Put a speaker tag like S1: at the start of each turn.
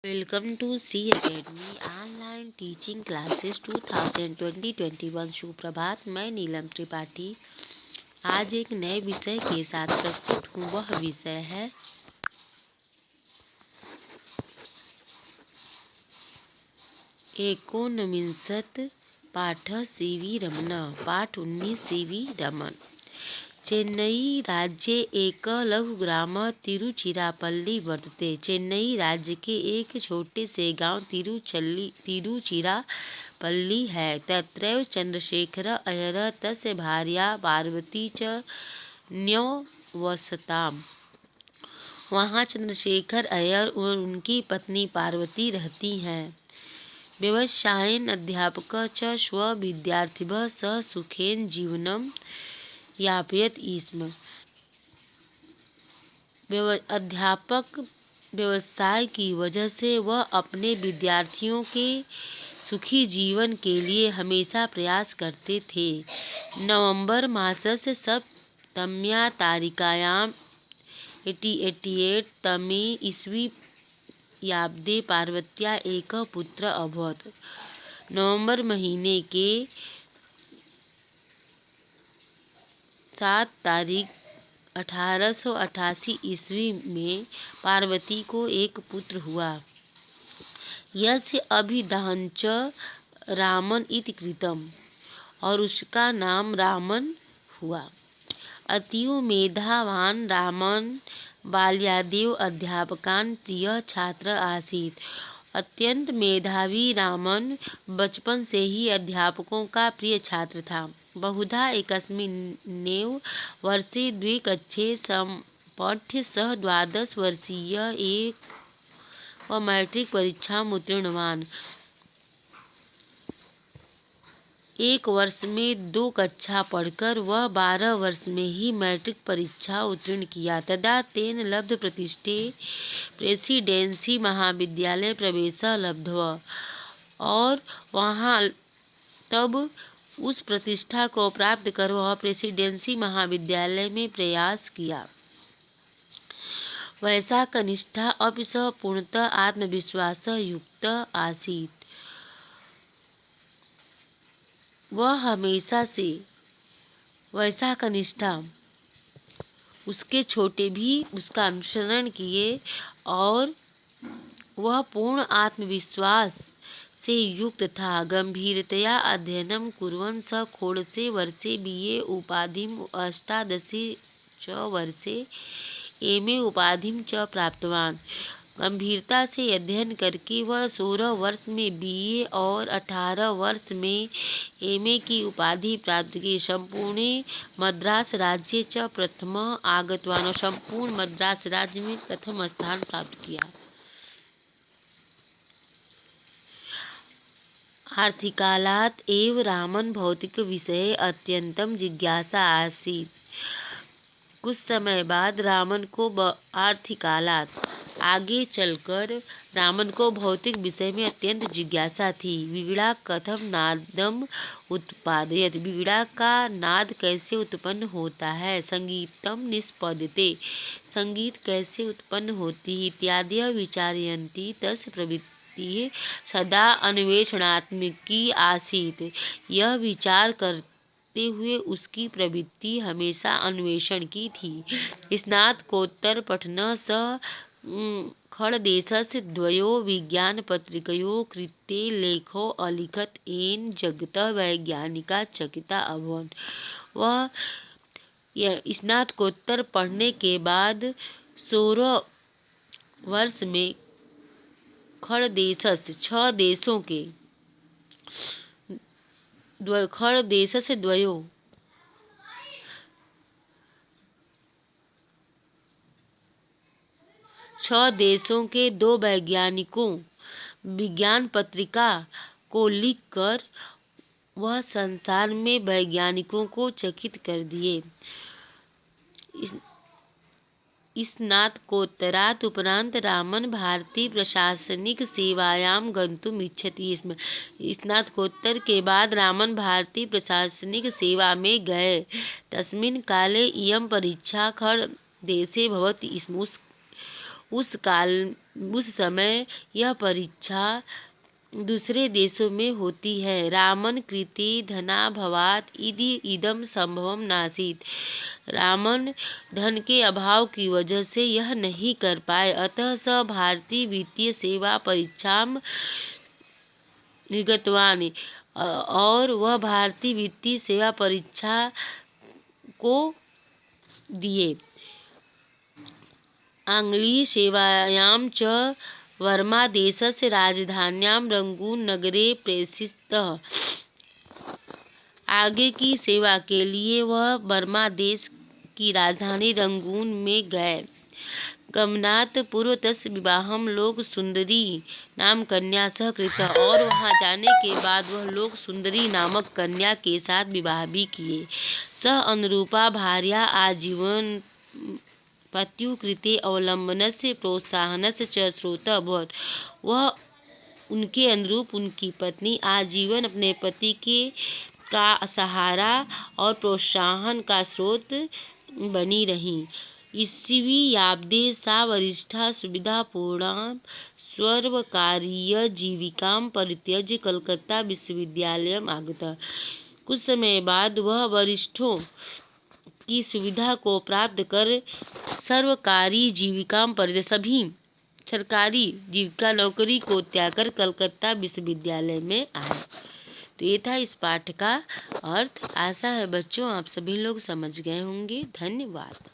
S1: Welcome to Sri Academy online teaching classes 2020-21 सुप्रभात। मैं नीलम त्रिपाठी आज एक नए विषय के साथ प्रस्तुत हूँ। वह विषय है एकोनविंशत पाठ सीवी रमण। पाठ 19 सीवी रमण। चेन्नई राज्ये एक लघुग्राम तिरुचिरापल्ली वर्तते। चेन्नई राज्य के एक छोटे से गांव तिरुचिरापल्ली है। तत्रैव चंद्रशेखर अय्यर तस्य भार्या पार्वती च न्यवसताम्। वहाँ चंद्रशेखर अय्यर और उनकी पत्नी पार्वती रहती हैं। व्यवसायेन अध्यापक च स्वविद्यार्थिभ्यः सह सुखेन जीवनं यापयत स्म। अध्यापक व्यवसाय की वजह से वह अपने विद्यार्थियों के सुखी जीवन के लिए हमेशा प्रयास करते थे। नवंबर मासस्य सप्तम्या तारिकायां 1888 तमे ईस्वी याब्दे पार्वत्या एक पुत्र अभवत्। नवंबर महीने के 7 तारीख 1888 ईस्वी में पार्वती को एक पुत्र हुआ। यस्य अभिधानच रामन इति कृतम्, और उसका नाम रामन हुआ। अतीव मेधावान रामन बाल्यादेव अध्यापकान् प्रिय छात्र आसीत्। अत्यंत मेधावी रामन बचपन से ही अध्यापकों का प्रिय छात्र था। बहुधा एकस्मिन्नेव वर्षे 2 कक्षे सम्पठ्य सः 12 वर्षीय व मैट्रिक परीक्षाम् उत्तीर्णवान्। एक वर्ष में 2 कक्षा पढ़कर वह 12 वर्ष में ही मैट्रिक परीक्षा उत्तीर्ण किया। तदा तेन लब्ध प्रतिष्ठे प्रेसिडेंसी महाविद्यालय प्रवेशः लब्धः, और वहाँ तब उस प्रतिष्ठा को प्राप्त कर वह प्रेसिडेंसी महाविद्यालय में प्रयास किया। वैसा कनिष्ठा अपि सः पूर्णतः आत्मविश्वासः युक्त आसीत्। वह हमेशा से वैसा कनिष्ठा उसके छोटे भी उसका अनुसरण किए, और वह पूर्ण आत्मविश्वास से युक्त था। गंभीरतया अध्ययनं कुर्वन् सः षोडशे वर्षे BA उपाधिम्, अष्टादशे च वर्षे MA उपाधिं च प्राप्तवान्। गंभीरता से अध्ययन करके वह 16 वर्ष में BA और 18 वर्ष में MA की उपाधि प्राप्त की। संपूर्ण मद्रास राज्ये च प्रथमः आगतवान्। संपूर्ण मद्रास राज्य में प्रथम स्थान प्राप्त किया। आर्थिकालात् एव रामन भौतिक विषये अत्यंतं जिज्ञासा आसीत्। कुछ समय बाद रामन को आर्थिकालात् आगे चलकर रामन को भौतिक विषय में अत्यंत जिज्ञासा थी। वीणा कथम नादम उत्पादयत। वीणा का नाद कैसे उत्पन्न होता है। संगीतम निष्पद्यते। संगीत कैसे उत्पन्न होती इत्यादि विचारयन्ती तस्य प्रवृत्ति सदा अन्वेषणात्मिकी आसीत्। यह विचार करते हुए उसकी प्रवृत्ति हमेशा अन्वेषण की थी। स्नातकोत्तर पठनतः सः खलदेशस्य द्वयोः विज्ञानपत्रिकयोः कृते लेखो अलिखत्। येन जगतः वैज्ञानिकाः चकिता अभवन्। वह स्नातकोत्तर पढ़ने के बाद 16 वर्ष में खलदेशस्य 6 देशों के खलदेशस्य द्वयोः 6 देशों के 2 वैज्ञानिकों विज्ञान पत्रिका को लिखकर वह संसार में वैज्ञानिकों को चकित कर दिए। स्नातकोत्तरात् उपरांत रामन भारतीय प्रशासनिक सेवायां गन्तुम् इच्छति स्म। स्नातकोत्तर के बाद रामन भारतीय प्रशासनिक सेवा में गए। तस्मिन् काले इयं परीक्षा खलदेशे भवति स्म। उस काल उस समय यह परीक्षा दूसरे देशों में होती है। रामन कृते धनाभावात् इति इदं संभवं नासीत्। रामन धन के अभाव की वजह से यह नहीं कर पाए, अतः स भारतीय वित्तीय सेवा परीक्षां निर्गतवान्। और वह भारतीय वित्तीय सेवा परीक्षा को दिए। आङ्ग्लीय सेवायां च वर्मा देशस्य राजधान्यां रंगून नगरे प्रेषितः। आगे की सेवा के लिए वह बर्मा देश की राजधानी रंगून में गए। गमनात् पूर्व तस्य विवाहं लोक सुंदरी नाम कन्या सह कृतः। और वहां जाने के बाद वह लोक सुंदरी नामक कन्या के साथ विवाह भी किए। सः अनुरूपा भार्या आजीवन पत्युः कृते अवलंबनस्य प्रोत्साहनस्य च स्रोतः अभवत्। वह उनके अनुरूप उनकी पत्नी आजीवन अपने पति के का सहारा और प्रोत्साहन का स्रोत बनी रहीं। ईस्वी याब्दे सा वरिष्ठा सुविधापूर्णां सर्वकारीयजीविकां परित्यज्य कलकत्ता विश्वविद्यालयम् आगतः। कुछ समय बाद वह वरिष्ठों की सुविधा को प्राप्त कर सर्वकारी जीविका सभी सरकारी जीविका नौकरी को त्याग कर कलकत्ता विश्वविद्यालय में आए। तो ये था इस पाठ का अर्थ। आशा है बच्चों आप सभी लोग समझ गए होंगे। धन्यवाद।